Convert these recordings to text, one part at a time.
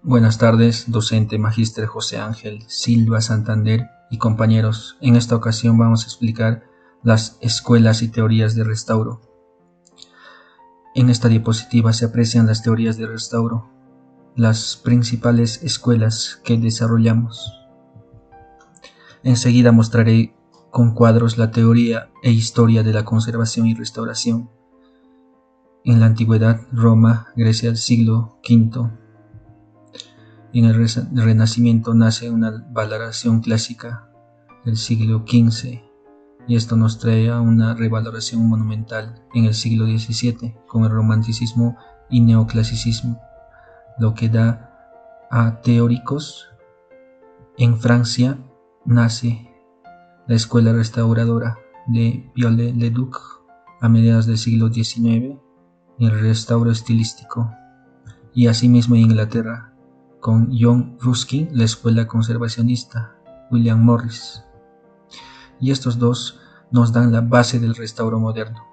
Buenas tardes, docente Magíster José Ángel Silva Santander y compañeros. En esta ocasión vamos a explicar las escuelas y teorías de restauro. En esta diapositiva se aprecian las teorías de restauro, las principales escuelas que desarrollamos. Enseguida mostraré con cuadros la teoría e historia de la conservación y restauración. En la antigüedad, Roma, Grecia del siglo V. En el Renacimiento nace una valoración clásica del siglo XV y esto nos trae a una revaloración monumental en el siglo XVII con el romanticismo y neoclasicismo, lo que da a teóricos. En Francia nace la escuela restauradora de Viollet-le-Duc a mediados del siglo XIX y el restauro estilístico, y asimismo en Inglaterra con John Ruskin, la escuela conservacionista, William Morris. Y estos dos nos dan la base del restauro moderno.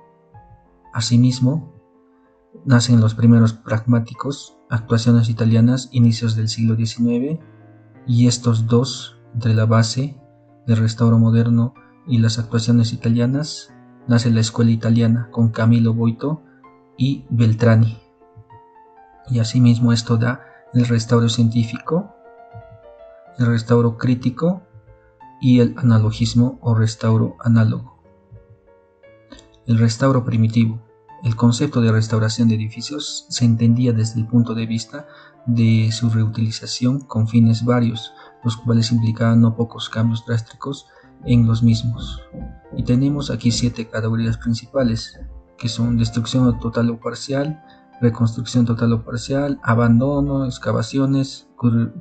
Asimismo, nacen los primeros pragmáticos, actuaciones italianas, inicios del siglo XIX, y estos dos, entre la base del restauro moderno y las actuaciones italianas, nace la escuela italiana con Camillo Boito y Beltrami. Y asimismo esto da el restauro científico, el restauro crítico y el analogismo o restauro análogo. El restauro primitivo. El concepto de restauración de edificios se entendía desde el punto de vista de su reutilización con fines varios, los cuales implicaban no pocos cambios drásticos en los mismos. Y tenemos aquí 7 categorías principales, que son destrucción total o parcial, reconstrucción total o parcial, abandono, excavaciones,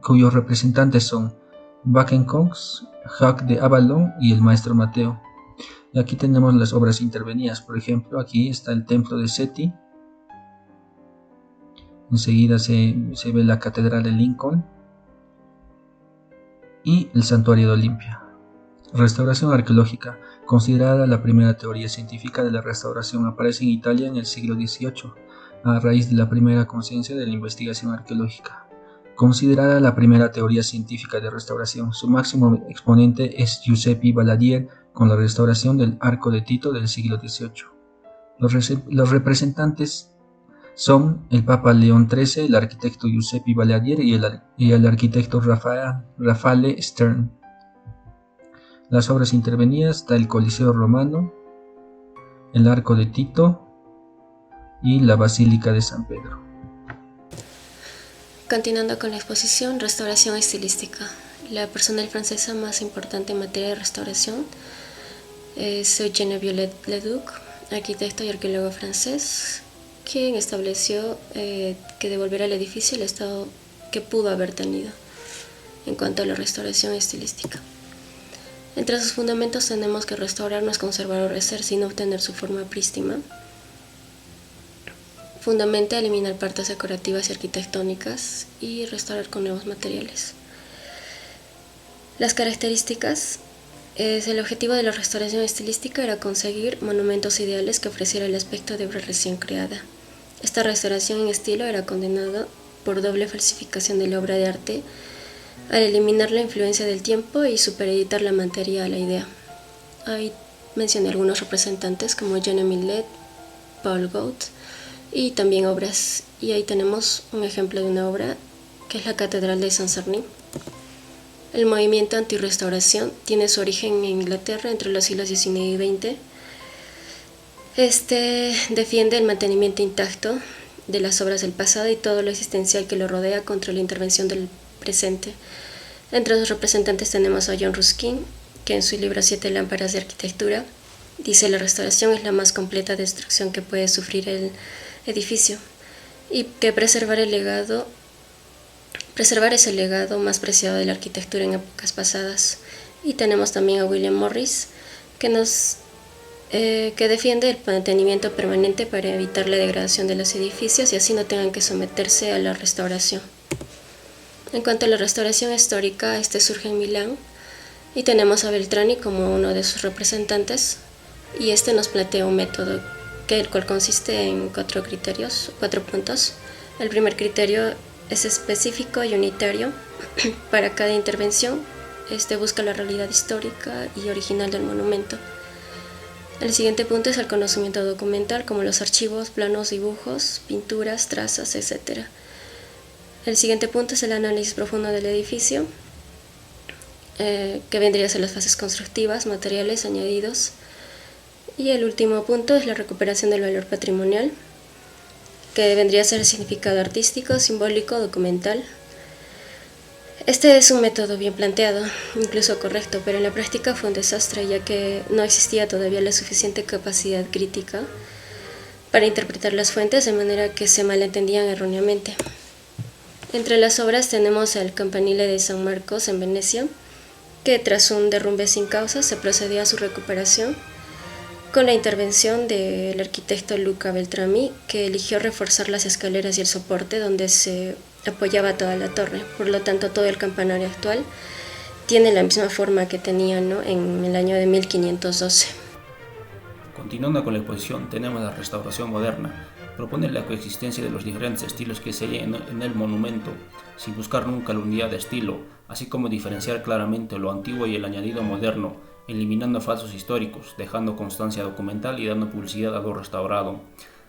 cuyos representantes son Backen-Cox, Jacques de Avalon y el maestro Mateo. Y aquí tenemos las obras intervenidas. Por ejemplo, aquí está el templo de Seti. Enseguida se ve la catedral de Lincoln y el santuario de Olimpia. Restauración arqueológica. Considerada la primera teoría científica de la restauración, aparece en Italia en el siglo XVIII, a raíz de la primera conciencia de la investigación arqueológica. Considerada la primera teoría científica de restauración, su máximo exponente es Giuseppe Valadier con la restauración del Arco de Tito del siglo XVIII. Los representantes son el Papa León XIII, el arquitecto Giuseppe Valadier y el arquitecto Raffaele Stern. Las obras intervenidas está el Coliseo Romano, el Arco de Tito y la Basílica de San Pedro. Continuando con la exposición, restauración estilística. La persona francesa más importante en materia de restauración es Eugène Viollet-le-Duc, arquitecto y arqueólogo francés, quien estableció que devolver al edificio el estado que pudo haber tenido en cuanto a la restauración estilística. Entre sus fundamentos tenemos que restaurar no es conservar o rehacer, sino obtener su forma prístina. Fundamenta eliminar partes decorativas y arquitectónicas y restaurar con nuevos materiales. Las características. El objetivo de la restauración estilística era conseguir monumentos ideales que ofrecieran el aspecto de obra recién creada. Esta restauración en estilo era condenada por doble falsificación de la obra de arte al eliminar la influencia del tiempo y supereditar la materia a la idea. Ahí mencioné algunos representantes como Jean Millet, Paul Gauguin y también obras, y ahí tenemos un ejemplo de una obra que es la Catedral de Saint-Sernin. El movimiento antirrestauración tiene su origen en Inglaterra entre los siglos XIX y XX. Este defiende el mantenimiento intacto de las obras del pasado y todo lo existencial que lo rodea contra la intervención del presente. Entre sus representantes tenemos a John Ruskin, que en su libro 7 lámparas de arquitectura dice: la restauración es la más completa destrucción que puede sufrir el edificio y que preservar es el legado más preciado de la arquitectura en épocas pasadas. Y tenemos también a William Morris, que defiende el mantenimiento permanente para evitar la degradación de los edificios y así no tengan que someterse a la restauración. En cuanto a la restauración histórica, este surge en Milán y tenemos a Beltrami como uno de sus representantes, y este nos plantea un método el cual consiste en 4 puntos. El primer criterio es específico y unitario para cada intervención. Busca la realidad histórica y original del monumento. El siguiente punto es el conocimiento documental, como los archivos, planos, dibujos, pinturas, trazas, etc. El siguiente punto es el análisis profundo del edificio, que vendría a ser las fases constructivas, materiales, añadidos. Y el último punto es la recuperación del valor patrimonial, que vendría a ser el significado artístico, simbólico, documental. Este es un método bien planteado, incluso correcto, pero en la práctica fue un desastre, ya que no existía todavía la suficiente capacidad crítica para interpretar las fuentes de manera que se malentendían erróneamente. Entre las obras tenemos el Campanile de San Marcos en Venecia, que tras un derrumbe sin causa se procedió a su recuperación con la intervención del arquitecto Luca Beltrami, que eligió reforzar las escaleras y el soporte donde se apoyaba toda la torre. Por lo tanto, todo el campanario actual tiene la misma forma que tenía, en el año de 1512. Continuando con la exposición, tenemos la restauración moderna. Propone la coexistencia de los diferentes estilos que se hallan en el monumento, sin buscar nunca la unidad de estilo, así como diferenciar claramente lo antiguo y el añadido moderno, eliminando falsos históricos, dejando constancia documental y dando publicidad a lo restaurado.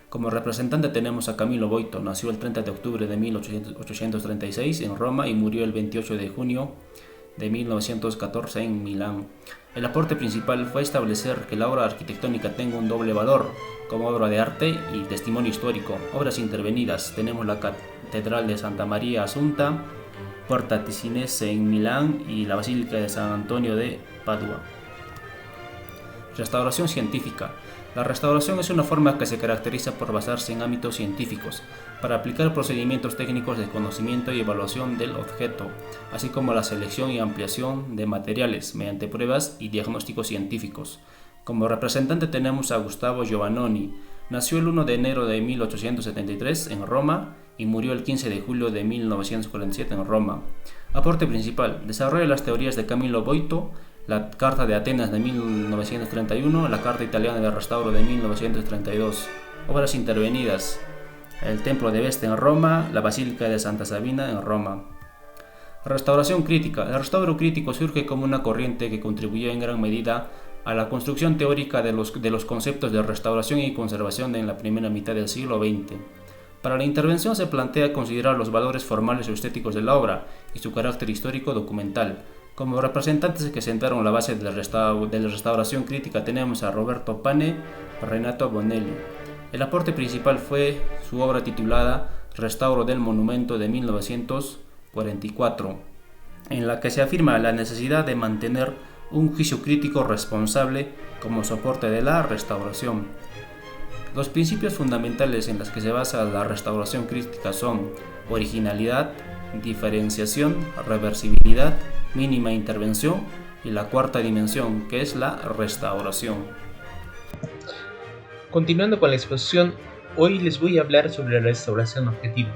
Como representante tenemos a Camillo Boito. Nació el 30 de octubre de 1836 en Roma y murió el 28 de junio de 1914 en Milán. El aporte principal fue establecer que la obra arquitectónica tenga un doble valor, como obra de arte y testimonio histórico. Obras intervenidas tenemos la Catedral de Santa María Assunta, Porta Ticinese en Milán y la Basílica de San Antonio de Padua. Restauración científica. La restauración es una forma que se caracteriza por basarse en ámbitos científicos, para aplicar procedimientos técnicos de conocimiento y evaluación del objeto, así como la selección y ampliación de materiales mediante pruebas y diagnósticos científicos. Como representante tenemos a Gustavo Giovannoni. Nació el 1 de enero de 1873 en Roma y murió el 15 de julio de 1947 en Roma. Aporte principal: desarrolla las teorías de Camillo Boito, la Carta de Atenas de 1931, la Carta Italiana de Restauro de 1932. Obras intervenidas: el Templo de Vesta en Roma, la Basílica de Santa Sabina en Roma. Restauración crítica. El restauro crítico surge como una corriente que contribuyó en gran medida a la construcción teórica de los conceptos de restauración y conservación en la primera mitad del siglo XX. Para la intervención se plantea considerar los valores formales o estéticos de la obra y su carácter histórico documental. Como representantes que sentaron la base de la restauración crítica tenemos a Roberto Pane, Renato Bonelli. El aporte principal fue su obra titulada Restauro del Monumento de 1944, en la que se afirma la necesidad de mantener un juicio crítico responsable como soporte de la restauración. Los principios fundamentales en los que se basa la restauración crítica son originalidad, diferenciación, reversibilidad, mínima intervención y la cuarta dimensión, que es la restauración. Continuando con la exposición, hoy les voy a hablar sobre la restauración objetiva.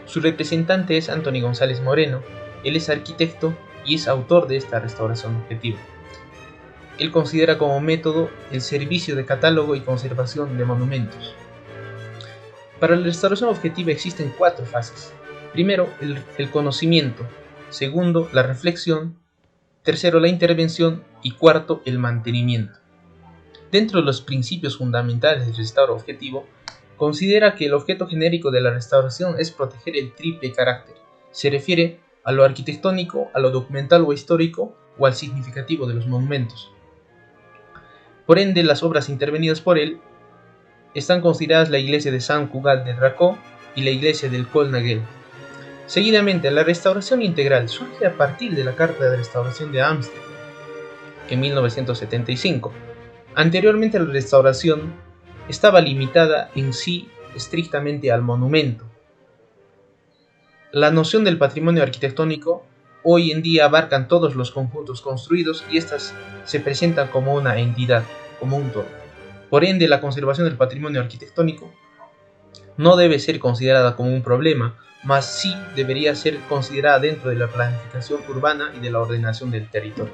Su representante es Antoni González Moreno. Él es arquitecto y es autor de esta restauración objetiva. Él considera como método el servicio de catálogo y conservación de monumentos. Para la restauración objetiva existen 4 fases. Primero, el conocimiento. Segundo, la reflexión. Tercero, la intervención. Y cuarto, el mantenimiento. Dentro de los principios fundamentales del restauro objetivo, considera que el objeto genérico de la restauración es proteger el triple carácter. Se refiere a lo arquitectónico, a lo documental o histórico, o al significativo de los monumentos. Por ende, las obras intervenidas por él están consideradas la iglesia de Sant Cugat de Racó y la iglesia del Col Naguel. Seguidamente, la restauración integral surge a partir de la Carta de Restauración de Ámsterdam en 1975. Anteriormente, la restauración estaba limitada en sí estrictamente al monumento. La noción del patrimonio arquitectónico hoy en día abarcan todos los conjuntos construidos y estas se presentan como una entidad, como un todo. Por ende, la conservación del patrimonio arquitectónico no debe ser considerada como un problema, mas sí debería ser considerada dentro de la planificación urbana y de la ordenación del territorio.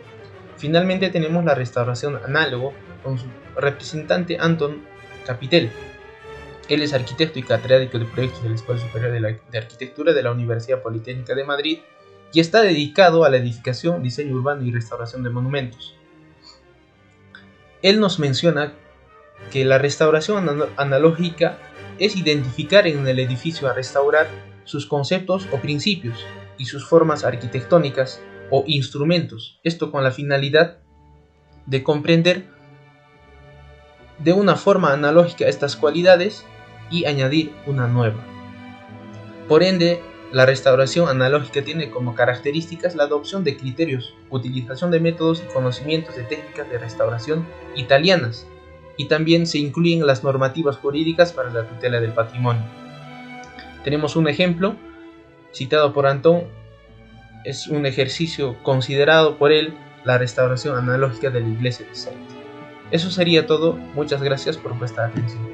Finalmente tenemos la restauración análogo con su representante Anton Capitel. Él es arquitecto y catedrático de proyectos de la Escuela Superior de Arquitectura de la Universidad Politécnica de Madrid y está dedicado a la edificación, diseño urbano y restauración de monumentos. Él nos menciona que la restauración analógica es identificar en el edificio a restaurar sus conceptos o principios y sus formas arquitectónicas o instrumentos, esto con la finalidad de comprender de una forma analógica estas cualidades y añadir una nueva. Por ende, la restauración analógica tiene como características la adopción de criterios, utilización de métodos y conocimientos de técnicas de restauración italianas, y también se incluyen las normativas jurídicas para la tutela del patrimonio. Tenemos un ejemplo citado por Antón, es un ejercicio considerado por él la restauración analógica de la iglesia de Salta. Eso sería todo, muchas gracias por prestar atención.